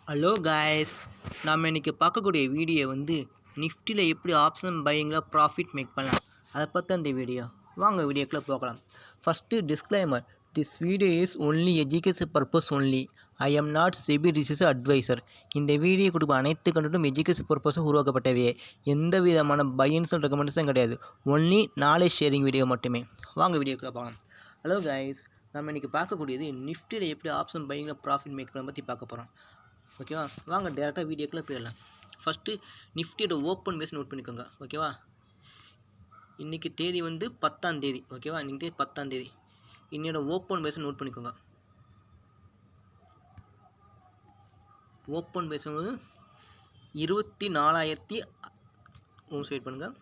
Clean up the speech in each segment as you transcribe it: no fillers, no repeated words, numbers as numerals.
Hello guys, நம்ம இன்றைக்கி பார்க்கக்கூடிய வீடியோ நிஃப்டியில் எப்படி ஆப்ஷன் பையிங்கில் ப்ராஃபிட் மேக் பண்ணலாம் அதை பற்றி அந்த வீடியோ. வாங்க வீடியோக்குள்ளே போகலாம். First disclaimer, this video is only education purpose only. I am not SEBI research advisor. இந்த வீடியோ கொடுக்கும் அனைத்து கண்டென்ட்டும் எஜுகேஷன் பர்பஸும் உருவாக்கப்பட்டவே. எந்த விதமான பையன்ஸ் அண்ட் ரெக்கமெண்டேஷன் கிடையாது. ஒன்லி நாலேஜ் ஷேரிங் வீடியோ மட்டுமே. வாங்க வீடியோக்குள்ளே போகலாம். ஹலோ காய்ஸ், நம்ம இன்றைக்கி பார்க்கக்கூடியது நிஃப்டியில் எப்படி ஆப்ஷன் பையிங்கில் ப்ராஃபிட் மேக் பண்ண பற்றி பார்க்க போகிறோம். ஓகேவா, வாங்க டேரெக்டாக வீடியோக்குள்ளே போயிடலாம். ஃபஸ்ட்டு நிஃப்டியோட ஓப்பன் பேஸ் நோட் பண்ணிக்கோங்க. ஓகேவா, இன்றைக்கி தேதி 10ஆம் தேதி. ஓகேவா, இன்றைக்கி தேதி 10ஆம் தேதி. இன்னையோட ஓப்பன் பேஸை நோட் பண்ணிக்கோங்க. ஓப்பன் பேஸ் 24,000 வெயிட் பண்ணுங்கள்.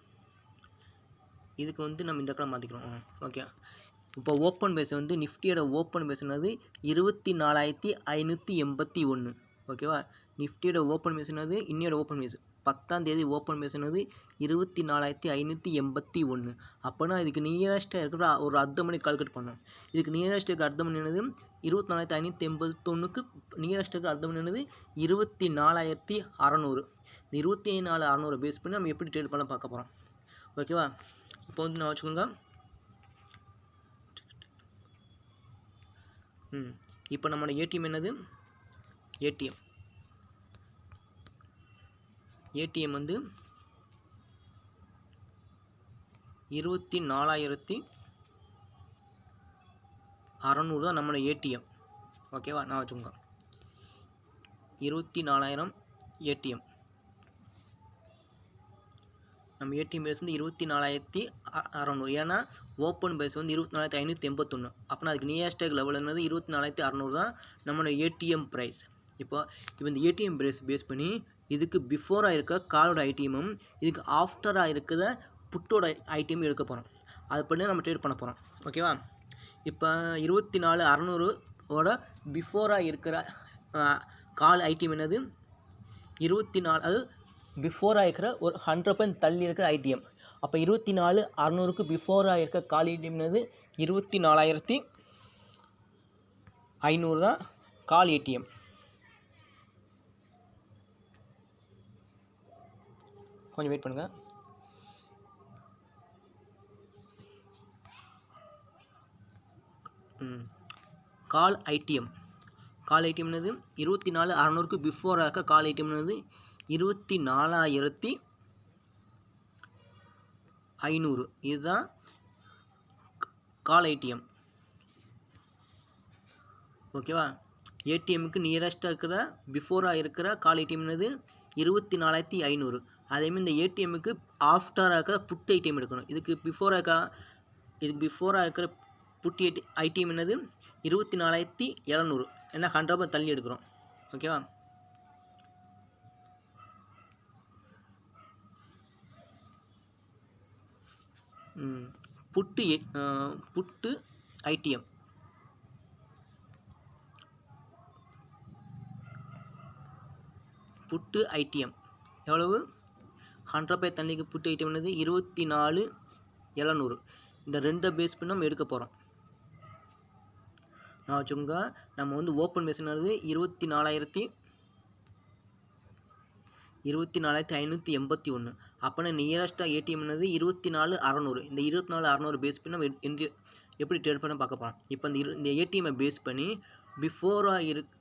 இதுக்கு நம்ம இந்த கடை மாற்றிக்கிறோம். ஓகே, இப்போ ஓப்பன் பேஸ் நிஃப்டியோட ஓப்பன் பேஸ் 24,581. ஓகேவா, நிஃப்டியோட ஓப்பன் பேஸ் இன்னையோட ஓப்பன் பேஸ் 10ஆம் தேதி ஓப்பன் பேஸ் 24,581. அப்போனா இதுக்கு நியரஸ்ட்டாக இருக்கிற ஒரு அர்த்த மணி கால்குலேட் பண்ணோம். இதுக்கு நியரஸ்ட் இருக்க அர்த்த மணி 24,581க்கு நியரஸ்ட் இருக்க அர்த்த மணி 24,600. இந்த 24,600 பேஸ் பண்ணி நம்ம எப்படி ட்ரேட் பண்ண பார்க்க போகிறோம். ஓகேவா, இப்போ நான் வச்சுக்கோங்க. இப்போ நம்மளோட ஏடிஎம் என்னது? ஏடிஎம் 24,600 தான் நம்மளோட ஏடிஎம். ஓகேவா, நான் வச்சுக்கோங்க. 24,000 ஏடிஎம். நம்ம ஏடிஎம் பேஸ் 24,600. ஏன்னா ஓப்பன் பேஸ் 24,581. அப்படின்னா அதுக்கு நியரஸ்ட் லெவல் 24,600 தான் நம்மளோட ஏடிஎம் ப்ரைஸ். இப்போ இந்த ஏடிஎம் பேஸ் பண்ணி இதுக்கு பிஃபோராக இருக்க காலோட ஐடிஎம்மும் இதுக்கு ஆஃப்டராக இருக்கிற புட்டோட ஐடிஎம் எடுக்க போகிறோம். அதை பண்ணி நம்ம ட்ரேட் பண்ண போகிறோம். ஓகேவா, இப்போ 24,600ஓட பிஃபோராக இருக்கிற கால் ஐடிஎம் என்னது? 24, அது பிஃபோராக இருக்கிற ஒரு 100% தள்ளி இருக்கிற ஐடிஎம். அப்போ 24,600க்கு பிஃபோராக இருக்க கால் ஐடிஎம் என்னது? 24,500 தான் கால் ஏடிஎம். கொஞ்சம் வெயிட் பண்ணுங்கள். கால் ஐடிஎம் என்னது? 24,600க்கு பிஃபோராக இருக்க கால் ஐடிஎம் என்னது? 24,500. இதுதான் கால் ஐடிஎம். ஓகேவா, ஏடிஎம்முக்கு நியரஸ்ட்டாக இருக்கிற பிஃபோராக இருக்கிற கால் ஐடிஎம் என்னது? 24,500. அதேமாதிரி இந்த ஏடிஎம்முக்கு ஆஃப்டராக இருக்கிற புட் ஐடிஎம் எடுக்கணும். இதுக்கு பிஃபோராக இருக்கிற புட் ஐடிஎம் என்னது? 24,700. ஏன்னா 100% தள்ளி எடுக்கிறோம். ஓகேவா, புட்டு ஐடிஎம் எவ்வளவு? 100% தள்ளிக்கு புட்டு ஐடிஎம் என்னது? 24,700. இந்த ரெண்டை பேஸ் பண்ணி நம்ம எடுக்க போகிறோம். நான் வச்சுக்கோங்க. நம்ம ஓப்பன் பேஸ் என்னது? 24,581. அப்போனா நியரஸ்ட்டாக ஏடிஎம் என்னது? 24,600. இந்த 24,600 பேஸ் பண்ணி நம்ம எப்படி ட்ரேட் பண்ண பார்க்க போகிறோம். இப்போ இந்த ஏடிஎம்மை பேஸ் பண்ணி பிஃபோராக இருக்க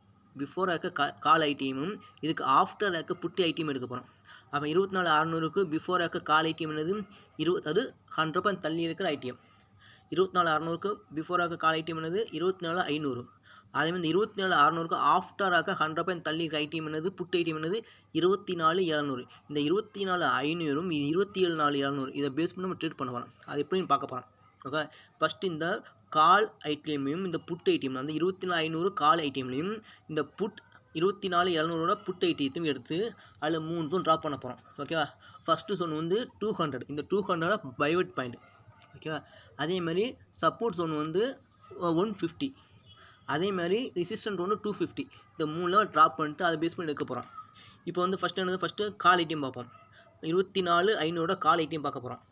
கால் ஐடிஎம்மும் இதுக்கு ஆஃப்டராக இருக்க புட்டு ஐடிஎம் எடுக்க போகிறோம். அப்போ 24,600க்கு பிஃபோராக இருக்க கால் ஐடிஎம் என்னது? அது 100% தள்ளி இருக்கிற ஐடிஎம். 24,600க்கு பிஃபோராக இருக்க கால் ஐடிஎம் என்னது? 24,500. அதேமாதிரி 24,600க்கு ஆஃப்டராக 100% தள்ளி இருக்க ஐடிஎம் என்னது? புட்டு ஐடிஎம் என்னது? 24,700. இந்த 24,500ம் 27,700 இதை பேஸ் பண்ணி நம்ம ட்ரேட் பண்ண போகிறோம். அது எப்படின்னு பார்க்க போகிறோம். ஓகே, ஃபஸ்ட்டு இந்த கால் ஐடிஎம்மையும் இந்த புட் ஐடிஎம் அந்த 24,500 கால் ஐடிஎம்லையும் இந்த புட் 24,700ஓட புட் ஐடிஎத்தையும் எடுத்து அதில் 3 ஜோன் ட்ராப் பண்ண போகிறோம். ஓகேவா, ஃபஸ்ட்டு ஜோன் 200. இந்த 200 பைவட் பாயிண்ட். ஓகேவா, அதேமாதிரி சப்போர்ட் ஜோன் 150. அதேமாதிரி ரெசிஸ்டன்ட் 250. இந்த 3 ட்ராப் பண்ணிட்டு அதை பேஸ் பண்ணி எடுக்க போகிறோம். இப்போ ஃபஸ்ட்டு கால் ஐடிஎம் பார்ப்போம். 24,500ஓட கால் ஐடிஎம் பார்க்க போகிறோம்.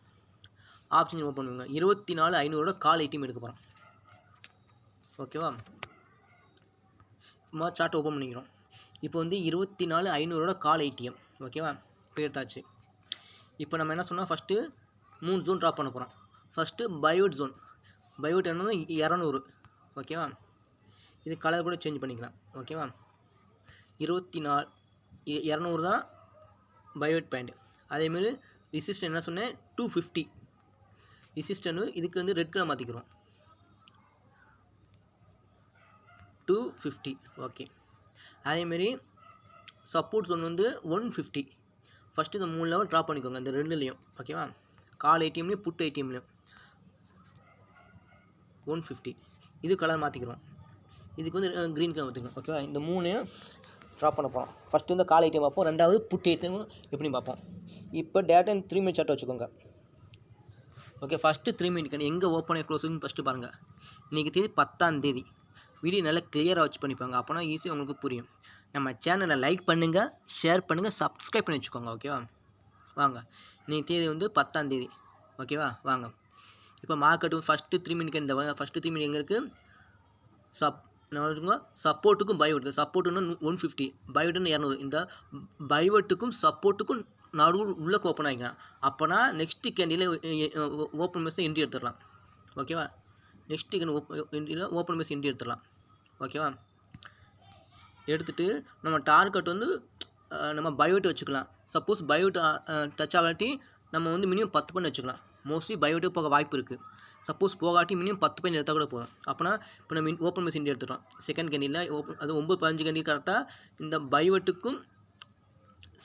ஆப்ஷன் ஓப்பன் பண்ணுங்க. 24,500ஓட கால் ஐடிஎம் எடுக்க போகிறோம். ஓகேவா, சார்ட் ஓப்பன் பண்ணிக்கிறோம். இப்போ வந்து 24,500 கால் ஏடிஎம் ஓகேவா இப்போ எடுத்தாச்சு. இப்போ நம்ம என்ன சொன்னால் ஃபஸ்ட்டு 3 ஜோன் ட்ராப் பண்ண போகிறோம். First pivot zone. பைவட் என்னன்னா 200 ஓகேவா. இது கலர் கூட சேஞ்ச் பண்ணிக்கலாம் ஓகேவா. 200 தான் பைவட் பாயிண்ட். அதேமாரி ரெசிஸ்டன்ட் என்ன சொன்னேன் 250 ரெசிஸ்டன்ட். இதுக்கு வந்து ரெட் கலர் மாற்றிக்கிறோம் 250 ஓகே. அதேமாரி சப்போர்ட் ஜோன் வந்து 150. ஃபஸ்ட்டு இந்த 3 லெவல் ட்ராப் பண்ணிக்கோங்க இந்த ரெண்டுலேயும் ஓகேவா. கால் ஏடிஎம்லேயும் புட் ஏடிஎம்லேயும் 150. இது கலர் மாற்றிக்கிறோம். இதுக்கு வந்து க்ரீன் கலர் மாற்றிக்கணும் ஓகேவா. இந்த 3 ட்ராப் பண்ண போகிறோம். ஃபஸ்ட்டு வந்து கால் ஏடிஎம் பார்ப்போம், ரெண்டாவது புட் ஏடிஎம் எப்படி பார்ப்போம். இப்போ டேட்டா 3 மினிட் சார்ட் வச்சுக்கோங்க ஓகே. ஃபஸ்ட்டு 3 மினிட் எங்கே ஓப்பன் ஆகி க்ளோஸுன்னு ஃபஸ்ட்டு பாருங்கள். இன்றைக்கி தேதி 10ஆம் தேதி. வீடியோ நல்லா கிளியராக வச்சு பண்ணிப்பாங்க, அப்போனா ஈஸியாக உங்களுக்கு புரியும். நம்ம சேனலை லைக் பண்ணுங்கள், ஷேர் பண்ணுங்கள், சப்ஸ்கிரைப் பண்ணி வச்சுக்கோங்க ஓகேவா. வாங்க, இன்றைக்கி தேதி வந்து 10ஆம் தேதி ஓகேவா. வாங்க இப்போ மார்க்கெட்டு ஃபஸ்ட்டு 3 மினிட் இந்த ஃபஸ்ட்டு 3 மினிட் எங்கே இருக்குது சப்போர்ட்டுக்கும் பைவட்டுக்கும். சப்போர்ட்டுன்னு 150, பைவட்டுன்னு 200. இந்த பைவட்டுக்கும் சப்போர்ட்டுக்கும் நடுவில் உள்ளே ஓப்பன் ஆகிக்கலாம். அப்போனா நெக்ஸ்ட்டு கேண்டில் ஓப்பன் மெஸ்ஸை என்ட்ரி எடுத்துடலாம் ஓகேவா. Next candle open mess entry எடுத்துடலாம் ஓகேவா. எடுத்துகிட்டு நம்ம டார்கெட் வந்து நம்ம பைவட்டு வச்சுக்கலாம். சப்போஸ் பைவட்டு டச் ஆகாட்டி நம்ம வந்து மினிமம் 10 பாயிண்ட் வச்சுக்கலாம். மோஸ்ட்லி பைவட்டு போக வாய்ப்பு இருக்குது. சப்போஸ் போகாட்டி மினிமம் 10 பாயிண்ட் எடுத்தால் கூட போதும். அப்போனா இப்போ நம்ம ஓப்பன் மெஸ் என்ட்ரி எடுத்துட்டோம். செகண்ட் கேண்டில் அது 9-15 கேண்டில் கரெக்டாக இந்த பைவட்டுக்கும்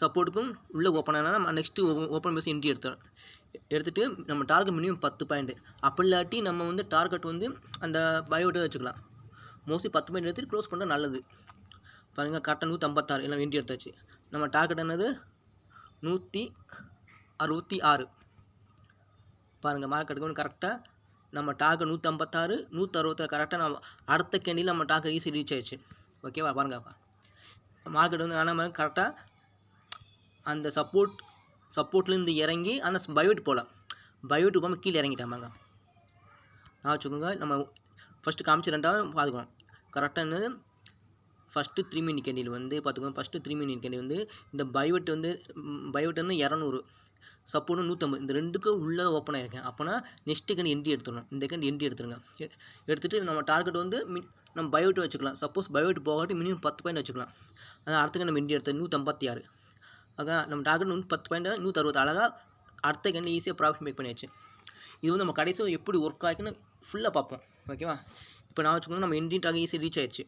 சப்போர்ட்டுக்கும் உள்ளே ஓப்பன் ஆனால் நம்ம நெக்ஸ்ட்டு ஓப்பன் மெஸ் என்ட்ரி எடுத்துகிட்டு நம்ம டார்கெட் மினிமம் 10 பாயிண்ட். அப்படி இல்லாட்டி நம்ம வந்து டார்கெட் வந்து அந்த பைவட்டை வச்சுக்கலாம். மோஸ்ட்லி 10 பாயிண்ட் எடுத்துகிட்டு க்ளோஸ் பண்ணுறது நல்லது. பாருங்கள் கரெக்டாக 156 எல்லாம் என்ட்ரி எடுத்தாச்சு. நம்ம டார்கெட் என்னது 166. பாருங்கள் மார்க்கெட்டுக்கு வந்து கரெக்டாக நம்ம டார்கெட் 156 166 கரெக்டாக நம்ம அடுத்த கேண்டில் நம்ம டார்கெட் ஈஸி ரீச் ஆயிடுச்சு ஓகேவா. பாருங்கள் மார்க்கெட் வந்து ஆனால் கரெக்டாக அந்த சப்போர்ட்லேருந்து இறங்கி ஆனால் பைவட் போகல. பைவட்டு போகாமல் கீழே இறங்கிட்டாமாங்க. நான் வச்சுக்கோங்க நம்ம ஃபஸ்ட்டு காமிச்சு ரெண்டாவது பார்த்துக்கணும் கரெக்டாக. என்னது ஃபஸ்ட்டு 3 மினிட் கேண்டில் வந்து பார்த்துக்கோங்க. ஃபஸ்ட்டு 3 மினிட் கேண்டில் வந்து இந்த பைவட் வந்து 200, சப்போர்ட்டு 150. இந்த ரெண்டுக்கும் உள்ளே ஓப்பன் ஆகிருக்கேன். அப்போனா நெக்ஸ்ட்டு கேண்டில் என்ட்ரி எடுத்துடணும். இந்த கேண்டில் என்ட்ரி எடுத்துருங்க. எடுத்துகிட்டு நம்ம டார்கெட் வந்து நம்ம பைவட்டு வச்சுக்கலாம். சப்போஸ் பைவட்டு போகாட்டி மினிமம் 10 பாயிண்ட் வச்சுக்கலாம். அதான் அடுத்த நம்ம என்ட்ரி எடுத்தது 156. அதான் நம்ம டார்கெட் 10 பாயிண்ட் 160. அழகாக அடுத்த கேண்டில் ஈஸியாக ப்ராஃபிட் மேக் பண்ணியாச்சு. இது வந்து நம்ம கடைசியாக எப்படி ஒர்க் ஆகிக்குன்னு ஃபுல்லாக பார்ப்போம் ஓகேவா. இப்போ நான் வச்சுக்கோங்க நம்ம என்ட்ரி டார்கெட் ஈஸியாக ரீச் ஆயிடுச்சு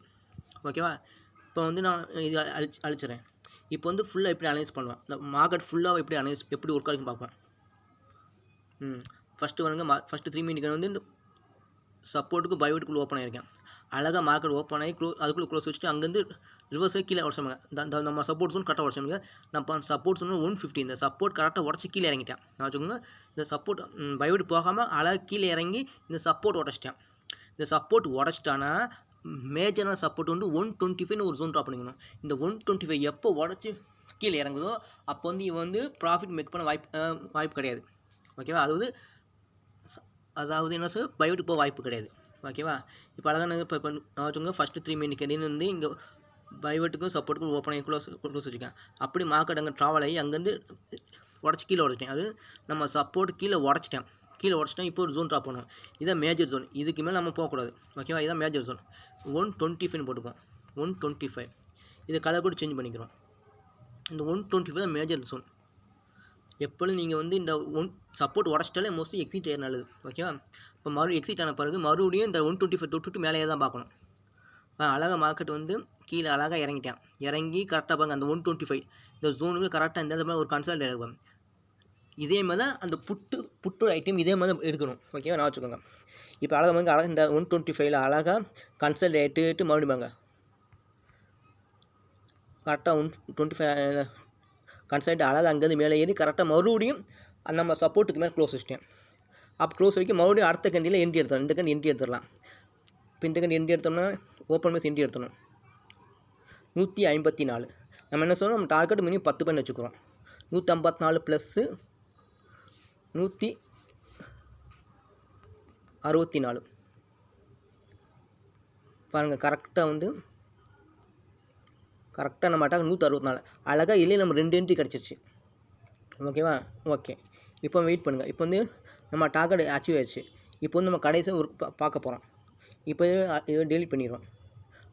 ஓகேவா. இப்போ வந்து நான் இது அழிச்சிட்றேன். இப்போ வந்து ஃபுல்லாக எப்படி அனலைஸ் பண்ணுவேன், இந்த மார்க்கெட் ஃபுல்லாக எப்படி ஒர்க் ஆகிக்குன்னு பார்ப்பேன். ஃபஸ்ட்டு வருங்க ஃபஸ்ட்டு 3 மினிட் வந்து இந்த சப்போர்ட்டுக்கு பைவட்டுக்குள்ளே ஓப்பன் ஆகிருக்கேன். அழகாக மார்க்கெட் ஓப்பன் ஆகி அதுக்குள்ளே க்ளோஸ் வச்சுட்டு அங்கேருந்து ரிவர்ஸாக கீழே உடச்சாங்க. நம்ம சப்போர்ட் ஜோன் கரெக்டாக உடச்சாங்க. நம்ம சப்போர்ட் ஜோன் 150. இந்த சப்போர்ட் கரெக்டாக உடச்சி கீழே இறங்கிட்டேன். நான் வச்சுக்கோங்க இந்த சப்போர்ட் பைவட்டு போகாமல் அழகாக கீழே இறங்கி இந்த சப்போர்ட் உடச்சிட்டேன். இந்த சப்போர்ட் உடச்சிட்டானா மேஜரான சப்போர்ட் வந்து 125 ஒரு ஜோன் ட்ராப் பண்ணிக்கணும். இந்த 125 எப்போ உடச்சி கீழே இறங்குதோ அப்போ வந்து இவன் வந்து ப்ராஃபிட் மேக் பண்ண வாய்ப்பு கிடையாது ஓகேவா. அதாவது என்ன சொல் பைவட்டு போக வாய்ப்பு கிடையாது ஓகேவா. இப்போ அழகான இப்போ நான் வச்சுக்கோங்க ஃபஸ்ட்டு 3 மினிட் கேண்டில் வந்து இங்கே பைவட்டுக்கும் சப்போர்ட்டுக்கும் ஓப்பன் ஆகி க்ளோஸ் வச்சுருக்கேன். அப்படி மார்க்கெட் அங்கே ட்ராவல் ஆகி அங்கேருந்து உடச்சி கீழே உடச்சிட்டேன். அது நம்ம சப்போர்ட் கீழே உடச்சிட்டேன். இப்போ ஒரு ஜோன் ட்ராப் பண்ணுவோம். இதான் மேஜர் ஜோன். இதுக்கு மேலே நம்ம போகக்கூடாது ஓகேவா. இதான் மேஜர் ஜோன் 125 போட்டுக்கோம். 125 இதை கலர் கூட சேஞ்ச் பண்ணிக்கிறோம். இந்த 125 தான் மேஜர் ஜோன். எப்பொழுதும் நீங்கள் வந்து இந்த சப்போர்ட் உடச்சிட்டாலே மோஸ்ட்லி எக்ஸிட் ஆகிற நல்லது ஓகேவா. இப்போ மறுபடியும் எக்ஸிட் ஆன பிறகு மறுபடியும் இந்த 125 தொட்டுட்டு மேலேயே தான் பார்க்கணும். அழகாக மார்க்கெட் வந்து கீழே அழகாக இறங்கிட்டேன். இறங்கி கரெக்டாக பாருங்க அந்த 125 இந்த ஜோனுக்கு கரெக்டாக இந்த இடத்துல ஒரு கன்சல்ட் எடுக்கும். இதே மாதிரி தான் அந்த புட்டு ஐட்டம் இதே மாதிரி தான் எடுக்கணும் ஓகேவா. நான் வச்சுக்கோங்க இப்போ அழகாக இந்த 125 அழகாக கன்சல்ட் எடுத்துட்டு மறுபடியும் பாருங்க கரெக்டாக 125 கன்சல்ட் அழகாக அங்கேருந்து மேலே ஏறி கரெக்டாக மறுபடியும் நம்ம சப்போர்ட்டுக்கு மேலே க்ளோஸ் வச்சிட்டேன். அப்போ க்ளோஸ் வைக்க மறுபடியும் அடுத்த கேண்டில் என்ட்ரி எடுத்துடலாம். இந்த கேண்டில் என்ட்ரி எடுத்துடலாம். இப்போ இந்த கேண்டில் என்ட்ரி எடுத்தோம்னா ஓப்பன் மெஸ் என்ட்ரி எடுத்துடணும் 154. நம்ம என்ன சொல்கிறோம், நம்ம டார்கெட் மினிமம் 10 பாயிண்ட் வச்சுக்கிறோம். 154 + 164 பாருங்கள் கரெக்டாக வந்து கரெக்டாக நம்ம டார்கெட் 164 அழகாக இல்லையே நம்ம 2 என்ட்ரி கிடச்சிருச்சு. ஓகேவா? ஓகே. இப்போ வெயிட் பண்ணுங்கள். இப்போ வந்து நம்ம டார்கெட் அச்சீவ் ஆயிடுச்சு. இப்போ வந்து நம்ம கடைசியாக ஒரு பார்க்க போகிறோம். இப்போ இதை டெலிட் பண்ணிடுவோம்.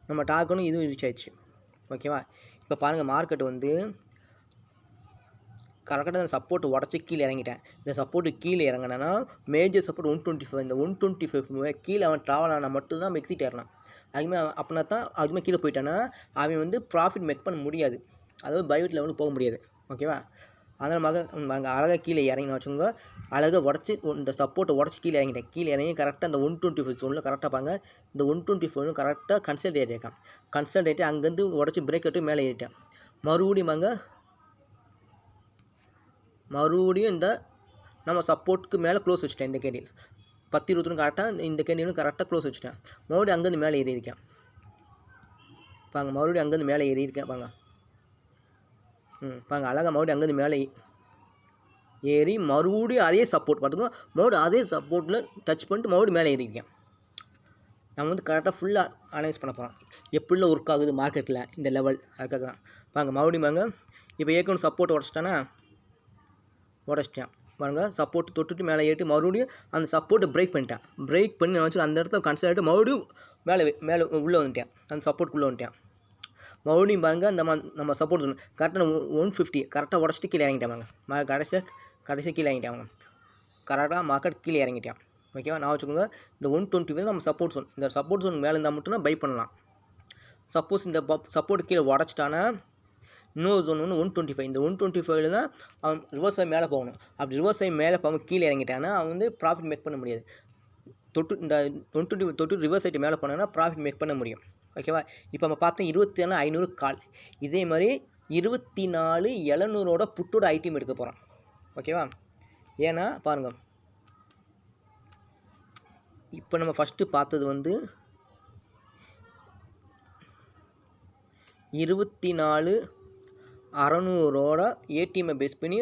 நம்ம டார்கெட்டும் இதுவும் ரீச் ஆயிடுச்சு. ஓகேவா? இப்போ பாருங்கள், மார்க்கெட் வந்து கரெக்டாக அந்த சப்போர்ட் உடச்சி கீழே இறங்கிட்டேன். இந்த சப்போர்ட்டு கீழே இறங்கினா மேஜர் சப்போர்ட் 125. இந்த 125 கீழே அவன் ட்ராவல் ஆனால் மட்டும்தான் நம்ம எக்ஸிட் ஏறலாம். அதுவுமே அப்படின்னா தான் அதுவுமே கீழே போயிட்டானா அவன் வந்து ப்ராஃபிட் மேக் பண்ண முடியாது. அதாவது பைவெட் லெவலுக்கு போக முடியாது. ஓகேவா? அதனால் அழகாக கீழே இறங்கினா வச்சுக்கோங்க. அழகாக உடச்சி இந்த சப்போர்ட்டை உடச்சி கீழே இறங்கிட்டேன். கீழே இறங்கி கரெக்டாக இந்த 125 ஜோனில் கரெக்டாக பாருங்க. இந்த 125 கரெக்டாக கன்சல்டேட் ஆகிட்டேன். கன்சல்டேட் அங்கேருந்து உடச்சி பிரேக் அவுட்டு மேலே ஏறிட்டேன். மறுபடியும் இந்த நம்ம சப்போர்ட்டுக்கு மேலே க்ளோஸ் வச்சுட்டேன். இந்த கேண்டில் 10-21 கரெக்டாக இந்த கேண்டிலும் கரெக்டாக க்ளோஸ் வச்சுட்டேன். மறுபடியும் அங்கேருந்து மேலே ஏறி இருக்கேன் பாருங்க. மறுபடியும் அங்கேருந்து மேலே ஏறி இருக்கேன் பாருங்க. பாருங்க அழகாக மறுபடியும் அங்கேருந்து மேலே ஏறி மறுபடியும் அதே சப்போர்ட் பார்த்துக்கோ. மறுபடியும் அதே சப்போர்ட்டில் டச் பண்ணிட்டு மறுபடியும் மேலே ஏறியிருக்கேன். நம்ம வந்து கரெக்டாக ஃபுல்லாக அனலைஸ் பண்ண போகிறோம் எப்படிலாம் ஒர்க் ஆகுது மார்க்கெட்டில் இந்த லெவல். அதுக்காக தான் பாருங்க. மறுபடியும் பாருங்க, இப்போ ஏற்கனவே சப்போர்ட் உடச்சிட்டேன் பாருங்கள். சப்போர்ட் தொட்டுட்டு மேலே ஏறிட்டு மறுபடியும் அந்த சப்போர்ட்டை பிரேக் பண்ணிட்டேன். பிரேக் பண்ணி நான் வச்சு அந்த இடத்துல கன்சிடர் மறுபடியும் மேலே உள்ளே வந்துட்டேன். அந்த சப்போர்ட்டுக்குள்ளே வந்துட்டேன். மறுபடியும் பாருங்கள், நம்ம சப்போர்ட் கரெக்டாக 150 கரெக்டாக உடச்சிட்டு கீழே இறங்கிட்டேன் பாருங்க. கடைசியாக கீழே இறங்கிட்டாங்க. கரெக்டாக மார்க்கெட் கீழே இறங்கிட்டேன். ஓகேவா? நான் வச்சுக்கோங்க, இந்த 120 நம்ம சப்போர்ட் ஜோன். இந்த சப்போர்ட் ஜோன் மேலே இருந்தால் மட்டும்தான் பை பண்ணலாம். சப்போஸ் இந்த சப்போர்ட் கீழே உடச்சிட்டானா இன்னொரு ஜோன் ஒன்று 125. இந்த 125 தான் அவன் ரிவர்ஸ் ஆகி மேலே போகணும். அப்படி ரிவர்ஸ் ஆகி மேலே போகாமல் கீழே இறங்கிட்டானா அவன் வந்து ப்ராஃபிட் மேக் பண்ண முடியாது. இந்த 120 தொட்டு ரிவர்ஸ் ஆகிட்டு மேலே போனான்னா ப்ராஃபிட் மேக் பண்ண முடியும். ஓகேவா? இப்போ நம்ம பார்த்தோம் 24,500 கால். இதே மாதிரி 24,700 புட்டோட ஐட்டம் எடுக்க போகிறோம். ஓகேவா? ஏன்னா பாருங்கள், இப்போ நம்ம ஃபஸ்ட்டு பார்த்தது வந்து 24,600 ஏடிஎம்மை பேஸ் பண்ணி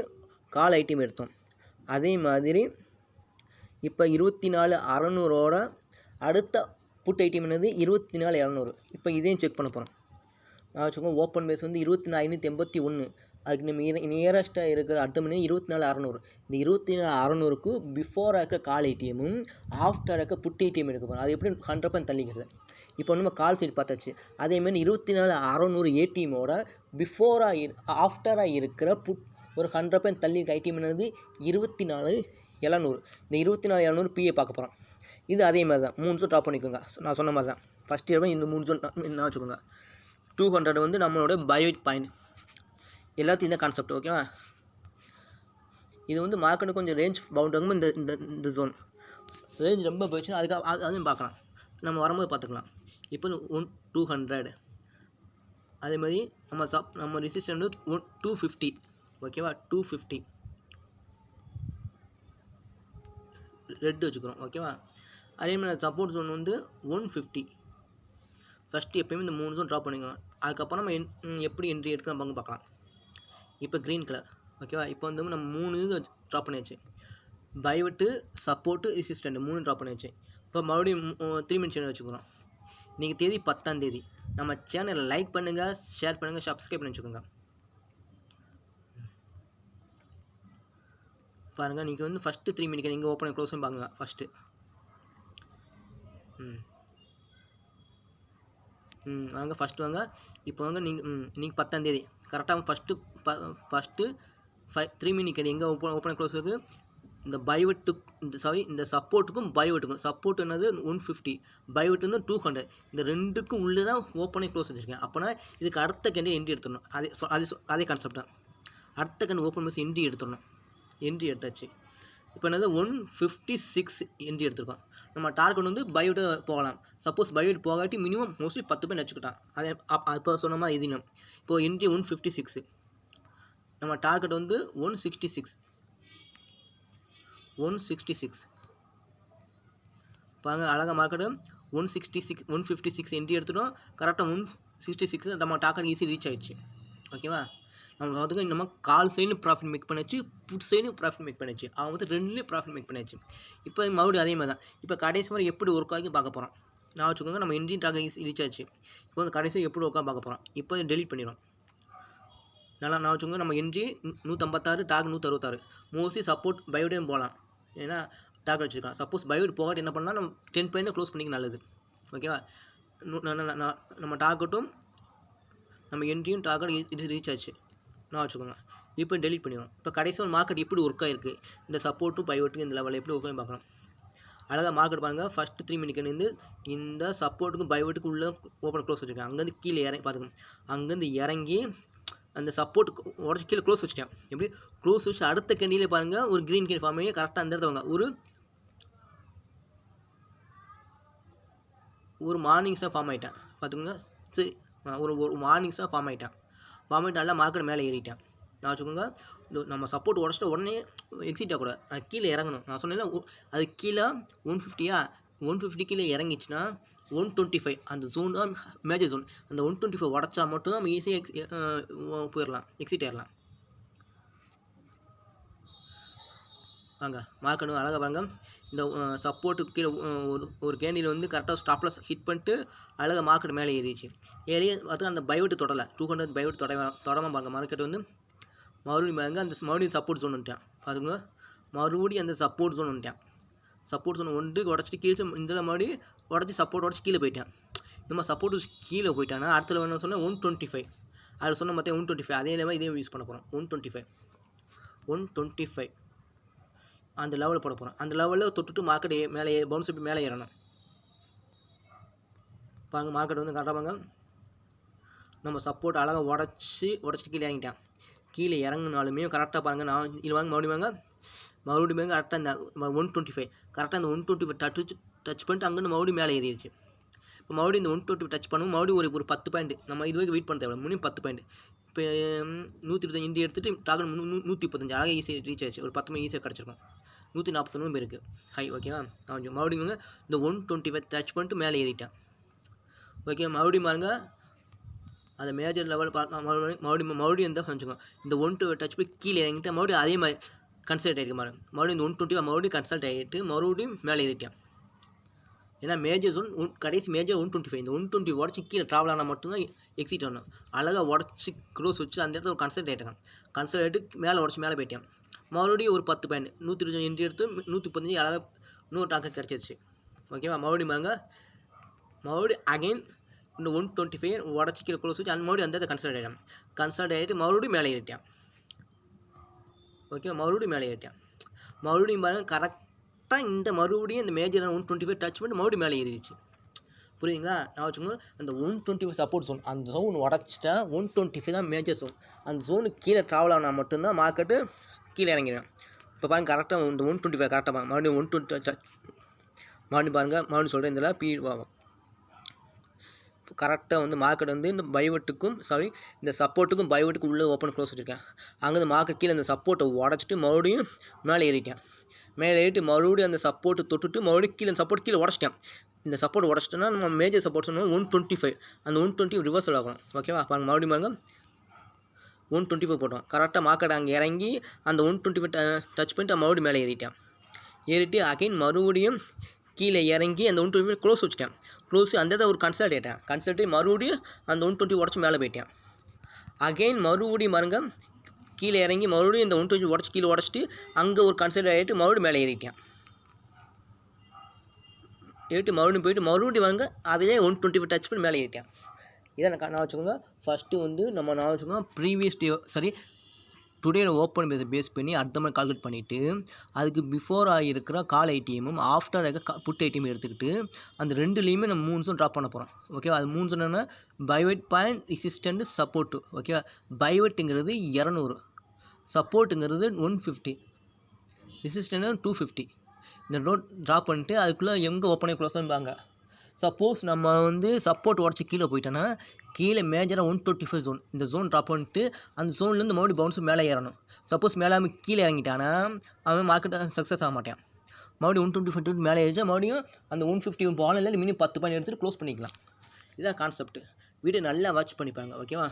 கால் ஐட்டம் எடுத்தோம். அதே மாதிரி இப்போ 24,600 அடுத்த புட் ஐட்டம் என்னது 24,700. இப்போ இதையும் செக் பண்ண போகிறோம். நான் வச்சுக்கோங்க, ஓப்பன் பேஸ் வந்து 24,581. அதுக்கு நம்ம நியரஸ்ட்டாக இருக்கிற அடுத்த மணி 24,600. இந்த 24,600க்கு பிஃபோராக இருக்க கால் ஐடிஎம்மும் ஆஃப்டராக இருக்க புட் ஐடிஎம் எடுக்க போகிறோம். அது எப்படி 100% தள்ளிக்கிறது. இப்போ நம்ம கால் சைடு பார்த்தாச்சு. அதேமாதிரி 24,600 ஏடிஎம்மோட ஆஃப்டராக இருக்கிற புட் ஒரு 100% தள்ளி இருக்க ஐடிஎம் என்னது 24,700. இந்த 24,700 பிஏ பார்க்க போகிறோம். இது அதே மாதிரி தான் 3 ஜோன் ட்ராப் பண்ணிக்கோங்க. நான் சொன்ன மாதிரி தான் ஃபஸ்ட் இயர் இந்த 3 ஜோன் என்ன வச்சுக்கோங்க. 200 வந்து நம்மளோட பயோட் பாயிண்ட். எல்லாத்தையும் இந்த கான்செப்ட். ஓகேவா? இது வந்து மார்க்கெட்டு கொஞ்சம் ரேஞ்ச் பவுண்ட் ஆகும். இந்த ஜோன் ரேஞ்ச் ரொம்ப போயிடுச்சுன்னா அதுவும் பார்க்கலாம். நம்ம வரும்போது பார்த்துக்கலாம். இப்போ 200 அதே மாதிரி நம்ம ரெசிஸ்டன்ட் வந்து 250. ஓகேவா? 250 ரெட் வச்சுக்கிறோம். ஓகேவா? அதே மாதிரி சப்போர்ட் ஜோன் வந்து 150. ஃபஸ்ட்டு எப்போயுமே இந்த 3 ஜோன் ட்ராப் பண்ணிக்கலாம். அதுக்கப்புறம் நம்ம எப்படி என்ட்ரி எடுக்கலாம் பார்க்கலாம். இப்போ க்ரீன் கலர். ஓகேவா? இப்போ வந்து நம்ம 3 இது ட்ராப் பண்ணியாச்சு. பைவெட்டு, சப்போர்ட்டு, ரெசிஸ்டன்ட் 3 ட்ராப் பண்ணியாச்சு. இப்போ மறுபடியும் 3 மினிட்ஸ் வச்சுக்கிறோம். இன்றைக்கி தேதி 10ஆம் தேதி. நம்ம சேனலை லைக் பண்ணுங்கள், ஷேர் பண்ணுங்கள், சப்ஸ்கிரைப் பண்ணி வச்சுக்கோங்க. பாருங்கள், நீங்கள் வந்து ஃபஸ்ட்டு 3 மினிட்ஸ் நீங்கள் ஓப்பன் க்ளோஸ் பண்ணி பாருங்க ஃபஸ்ட்டு. வாங்க ஃபஸ்ட்டு வாங்க. இப்போ வாங்க நீங்கள் 10ஆம் தேதி கரெக்டாக ஃபஸ்ட்டு 3 மினிட் எங்கே ஓப்பன் க்ளோஸ் இருக்குது. இந்த பைவெட்டு இந்த சப்போர்ட்டுக்கும் பைவெட்டுக்கும் சப்போர்ட் என்னது 150, பைவெட் வந்து 200. இந்த ரெண்டுக்கும் உள்ளே தான் ஓப்பனே க்ளோஸ் வச்சுருக்கேன். அப்போனா இதுக்கு அடுத்த கேண்டில் என்ட்ரி எடுத்துடணும். அதே கான்செப்ட் தான். அடுத்த கேண்டில் ஓப்பன் பண்ணி என்ட்ரி எடுத்துடணும். என்ட்ரி எடுத்தாச்சு. இப்போ என்னது 156 என்ட்ரி எடுத்துருக்கோம். நம்ம டார்கெட் வந்து பைவெட்டு போகலாம். சப்போஸ் பைவெட் போகாட்டி மினிமம் மோஸ்ட்லி 10 பேர் வச்சுக்கிட்டான். அதே இப்போ சொன்ன மாதிரி இது இப்போது என்ட்ரி 156. நம்ம டார்கெட் வந்து 166 பாருங்க. அழகாக மார்க்கெட்டு 156 என்ட்ரி எடுத்துட்டோம். கரெக்டாக 166 நம்ம டார்கெட் ஈஸி ரீச் ஆகிடுச்சு. ஓகேவா? நம்ம பார்த்துக்க நம்ம கால் சைடும் ப்ராஃபிட் மேக் பண்ணியாச்சு, புட் சைடும் ப்ராஃபிட் மேக் பண்ணியாச்சு. அவங்க வந்து ரெண்டுலேயும் ப்ராஃபிட் மேக் பண்ணியாச்சு. இப்போ மறுபடியும் அதே மாதிரி தான். இப்போ கடைசி மாதிரி எப்படி ஒர்க் ஆகி பார்க்க போகிறோம். நான் வச்சுக்கோங்க நம்ம என்ட்ரி டார்கெட் ரீச் ஆச்சு. இப்போ வந்து கடைசியாக எப்படி உட்காந்து பார்க்க போகிறோம். இப்போ டெலிட் பண்ணிடும். நல்லா நான் வச்சுக்கோங்க நம்ம என்ட்ரி 156 டார்கெட் 166 மோஸ்ட்லி சப்போர்ட் பயோடையும் போகலாம். ஏன்னா டார்கெட் வச்சுருக்கான். சப்போஸ் பயோட் போகாட்டி என்ன பண்ணலாம், நம்ம 10 பாயிண்ட் க்ளோஸ் பண்ணிக்க நல்லது. ஓகேவா. நம்ம டார்கெட்டும் நம்ம என்ட்ரியும் டார்கெட் ரீச் ஆச்சு. நான் வச்சுக்கோங்க இப்போ டெலிட் பண்ணிடுவோம். இப்போ கடைசி ஒரு மார்க்கெட் எப்படி ஒர்க் ஆகிருக்கு, இந்த சப்போர்ட்டும் பைவட்டுக்கும் இந்த லெவலில் எப்படி ஒர்க் ஆகி பார்க்கலாம். அழகாக மார்க்கெட் பாருங்கள். ஃபஸ்ட்டு 3 மினிட்லேருந்து இந்த சப்போர்ட்டுக்கும் பைவட்டுக்கும் உள்ளே ஓப்பன் க்ளோஸ் வச்சுருக்கேன். அங்கேருந்து கீழே இறங்கி பார்த்துக்கோங்க. அங்கேருந்து இறங்கி அந்த சப்போர்ட்டுக்கு உடச்சி கீழே க்ளோஸ் வச்சுட்டேன். எப்படி க்ளோஸ் வச்சு அடுத்த கேண்டிலே பாருங்கள் ஒரு க்ரீன் கேன் ஃபார்ம் ஆகி கரெக்டாக அந்த இடத்த வாங்க ஒரு மார்னிங்ஸாக ஃபார்ம் ஆகிட்டேன். பார்த்துக்கோங்க. சரி ஒரு மார்னிங்ஸாக ஃபார்ம் ஆகிட்டேன். நல்லா மார்க்கெட் மேலே ஏறிட்டேன். நான் வச்சுக்கோங்க நம்ம சப்போர்ட் உடச்சிட்டு உடனே எக்ஸிட் ஆகக்கூடாது. அது கீழே இறங்கணும். நான் சொன்னேன்னா அது கீழே 150 கீழே இறங்கிச்சுன்னா 125 அந்த ஜோன் தான் மேஜர் ஜோன். அந்த 125 உடச்சா மட்டும்தான் நம்ம ஈஸியாக போயிடலாம், எக்ஸிட் ஆயிடலாம். வாங்க மார்க்கெட் அழகாக பாருங்க. இந்த சப்போர்ட்டுக்கு கீழே ஒரு கேண்டில் வந்து கரெக்டாக ஸ்டாப்லஸ் ஹிட் பண்ணிட்டு அழகாக மார்க்கெட் மேலே ஏறிச்சு. ஏறி பார்த்து அந்த பைவட்டு தொடலை 200 பைவட்டு தொடாமல் பாருங்க. மார்க்கெட் வந்து மறுபடியும் பாருங்க அந்த மறுபடியும் சப்போர்ட் ஜோன் வந்துட்டேன். பாருங்க மறுபடியும் அந்த சப்போர்ட் ஜோன் வந்துட்டேன். சப்போர்ட் ஜோன் ஒன்று உடச்சிட்டு கீழே இந்த மறுபடியும் உடச்சி சப்போர்ட் உடச்சி கீழே போயிட்டேன். இந்த மாதிரி சப்போர்ட் கீழே போயிட்டானா அடுத்த என்ன சொன்னால் 125 அதில் சொன்ன பார்த்தா 125 அதே மாதிரி இதே யூஸ் பண்ண போகிறோம். 125 அந்த லெவலில் போட போகிறோம். அந்த லெவலில் தொட்டுட்டு மார்க்கெட் மேலே பவுன்ஸ் அப்படி மேலே ஏறணும். பாருங்க மார்க்கெட் வந்து கரெக்டாக பாருங்க நம்ம சப்போர்ட் அழகாக உடச்சிட்டு கீழே இறங்கிட்டேன். கீழே இறங்கினாலுமே கரெக்டாக பாருங்கள். நான் இது வாங்க மறுபடியும் கரெக்டாக இந்த 125 கரெக்டாக அந்த 125 டச் பண்ணிட்டு அங்கேருந்து மறுபடியும் மேலே ஏறிடுச்சு. இப்போ மறுபடியும் இந்த 125 டச் பண்ணுவோம். மறுபடியும் ஒரு 10 பாயிண்ட் நம்ம இது வரைக்கும் வெயிட் பண்ண தேவை. Minimum 10 point. இப்போ 125 இண்டி எடுத்துகிட்டு டார்கெட் 135 அழகாக ஈஸியாக ரீச் ஆச்சு. ஒரு 10 ஈஸியாக கிடச்சிருக்கும். 141 பேருக்கு ஹை. ஓகேவா. நான் மறுபடியும் இந்த 125 டச் பண்ணிட்டு மேலே ஏறிட்டேன். ஓகே மறுபடியும் பாருங்க அந்த மேஜர் லெவல் மறுபடியும் எந்த வச்சுக்கோங்க இந்த 120 டச் போய் கீழே இறங்கிட்டு மறுபடியும் அதே மாதிரி கன்சல்ட் ஆகிருக்கு. மறுபடியும் இந்த 120 மறுபடியும் கன்சல்ட் ஆகிட்டு மறுபடியும் மேலே ஏறிட்டேன். ஏன்னா மேஜர் ஜோன் கடைசி மேஜர் 125 இந்த 120 உடச்சி கீழே ட்ராவல் ஆனால் மட்டும்தான் எக்ஸிட் ஆகணும். அழகாக உடச்சி க்ளோஸ் வச்சு அந்த இடத்துல ஒரு கன்சல்ட் ஆகிட்டேன். கன்சல்ட் ஆகிட்டு மேலே உடச்சி மேலே போயிட்டேன். மறுபடியும் ஒரு 10 பாயிண்ட் 125 என்ட்ரி எடுத்து 135 அழகாக இன்னொரு டார்கெட் கிடச்சிருச்சு. ஓகேவா. மறுபடியும் மறுபடியும் அகைன் இந்த 125 உடச்சி கீழே க்ளோஸ் வச்சு மறுபடியும் அந்த இடத்த கன்சல்ட் ஆகிட்டு மறுபடியும் மேலே ஏறிட்டேன். ஓகே மறுபடியும் மேலே ஏறிட்டேன். மறுபடியும் பாருங்கள் கரெக்டாக இந்த மறுபடியும் இந்த மேஜர் 125 டச் பண்ணி மறுபடியும் மேலே ஏறிடுச்சு. புரியுதுங்களா. நான் வச்சுக்கோங்க அந்த 125 சப்போர்ட் ஜோன் அந்த ஜோன் உடச்சிட்டா 125 தான் மேஜர் ஜோன். அந்த ஜோனுக்கு கீழே ட்ராவல் ஆனால் மட்டும்தான் மார்க்கெட்டு கீழே இறங்கிடுவேன். இப்போ பாருங்கள் கரெக்டாக இந்த 125 கரெக்டாக பாருங்கள். மறுபடியும் 120 மறுபடியும் பாருங்கள். மறுபடியும் சொல்கிறேன் இதில் பீரியட் ஆகும். கரெக்டாக வந்து மார்க்கெட் வந்து இந்த பைவட்டுக்கும் இந்த சப்போர்ட்டுக்கும் பைவட்டுக்கும் உள்ளே ஓப்பன் க்ளோஸ் வச்சுருக்கேன். அங்கே மார்க்கெட் கீழே இந்த சப்போர்ட்டை உடச்சிட்டு மறுபடியும் மேலே ஏறிட்டேன். மேலே ஏறிட்டு மறுபடியும் அந்த சப்போர்ட்டை தொட்டுட்டு மறுபடியும் கீழே அந்த சப்போர்ட் கீழே உடச்சிட்டேன். இந்த சப்போர்ட் உடச்சிட்டோன்னா நம்ம மேஜர் சப்போர்ட் சொன்னால் 125 அந்த 120 ரிவர்சல் ஆகணும். ஓகேவா. பாருங்கள் மறுபடியும் பாருங்கள் 125 போட்டோம். கரெக்டாக மார்க்கெட் அங்கே இறங்கி அந்த 125 டச் பண்ணிட்டு மறுபடியும் மேலே ஏறிட்டு அகைன் மறுபடியும் கீழே இறங்கி அந்த 125 க்ளோஸ் வச்சுட்டேன். க்ளோஸ் அந்த இதை ஒரு கன்சல்ட் மறுபடியும் அந்த 120 உடச்சி மேலே போயிட்டேன். அகைன் மறுபடியும் பாருங்க கீழே இறங்கி மறுபடியும் இந்த 120 உடச்சி கீழே உடச்சிட்டு அங்கே ஒரு கன்சல்ட் ஆகிட்டு மறுபடியும் மேலே ஏறிட்டேன். மறுபடியும் போயிட்டு மறுபடியும் பாருங்க அதையே 125 டச் பண்ணி மேலே ஏறிட்டேன். இதை நான் வச்சுக்கோங்க. ஃபஸ்ட்டு வந்து நான் வச்சுக்கோங்க previous day today open base பண்ணி அடுத்த மாதிரி கால்குலேட் பண்ணிவிட்டு அதுக்கு பிஃபோராக இருக்கிற கால் ஐடிஎம்மும் ஆஃப்டர் இருக்க புட் ஐடிஎம் எடுத்துக்கிட்டு அந்த ரெண்டுலேயுமே நம்ம 3 ஜோன் ட்ராப் பண்ண போகிறோம். ஓகேவா. அது 3 ஜோன் என்ன பைவட் பாயிண்ட் ரெசிஸ்டன்ட் சப்போர்ட்டு. ஓகேவா. பைவட்டுங்கிறது 200 சப்போர்ட்டுங்கிறது 150 ரெசிஸ்டன்ட் 250. இந்த நோட் ட்ராப் பண்ணிட்டு அதுக்குள்ளே எங்கே ஓப்பன் ஆகி க்ளோஸ் பண்ணுவாங்க. சப்போஸ் நம்ம வந்து சப்போர்ட் உடச்சி கீழே போயிட்டோன்னா கீழே மேஜராக 125 ஜோன் இந்த ஜோன் ட்ராப் பண்ணிட்டு அந்த ஜோன்லேருந்து மறுபடியும் பவுன்ஸ் மேலே ஏறணும். சப்போஸ் மேலே கீழே இறங்கிட்டானா அவன் மார்க்கெட்டை சக்ஸஸ் ஆக மாட்டான். மறுபடியும் 125 மேலே ஏறிச்சா மறுபடியும் அந்த 150 பால் இல்லை மினிமம் 10 பாயிண்ட் எடுத்துகிட்டு க்ளோஸ் பண்ணிக்கலாம். இதுதான் கான்செப்ட். வீடியோ நல்லா வாட்ச் பண்ணிப்பாங்க. ஓகேவா.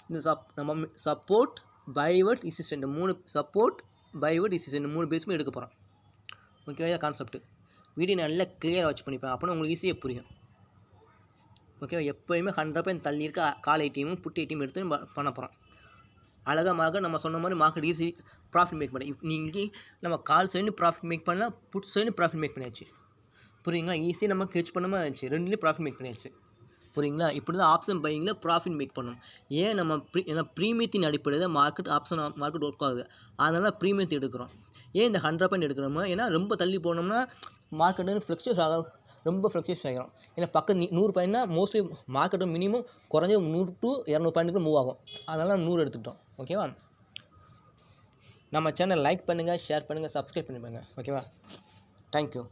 இந்த நம்ம support pivot resistant 3 support pivot resistant 3 பேஸுமே எடுக்க போகிறோம். ஓகேவா. கான்செப்ட் வீடியோ நல்லா கிளியராக வாட்ச் பண்ணிப்பேன். அப்போனா உங்களுக்கு ஈஸியாக புரியும். ஓகேவா? எப்போயுமே 100% தள்ளி இருக்க கால் ஏடிஎம்மும் புட் ஏடிஎம் எடுத்து பண்ண போகிறோம். அழகாக நம்ம சொன்ன மாதிரி மார்க்கெட் ஈஸி ப்ராஃபிட் மேக் பண்ண இன்னைக்கு நம்ம கால் சைடு ப்ராஃபிட் மேக் பண்ணலாம், புட் சைடு ப்ராஃபிட் மேக் பண்ணியாச்சு. புரியுங்களா? ஈஸியாக நம்ம ஹெட்ஜ் பண்ண மாதிரி ஆச்சு, ரெண்டுலேயும் ப்ராஃபிட் மேக் பண்ணியாச்சு. புரியுங்களா? இப்படி தான் ஆப்ஷன் பையிங்கில் ப்ராஃபிட் மேக் பண்ணணும். ஏன் நம்ம ஏன்னா ப்ரீமியத்தின் அடிப்படையில் மார்க்கெட் மார்க்கெட் ஒர்க் ஆகுது, அதனால் ப்ரீமியத்தை எடுக்கிறோம். ஏன் இந்த 100% எடுக்கிறோமோ, ஏன்னா ரொம்ப தள்ளி போனோம்னா மார்க்கெட் வந்து ரொம்ப ஃப்ளக்சுவேட் ஆகிரும். ஏன்னா பக்கம் 100 பாயிண்ட்னா மோஸ்ட்லி மார்க்கெட்டு மினிமம் குறைஞ்ச 100 to 200 பாயிண்ட்டுக்கு மூவ் ஆகும். அதனால் 100 எடுத்துக்கிட்டோம். ஓகேவா? நம்ம சேனல் லைக் பண்ணுங்கள், ஷேர் பண்ணுங்கள், சப்ஸ்கிரைப் பண்ணிப்பாங்க. ஓகேவா? தேங்க்யூ.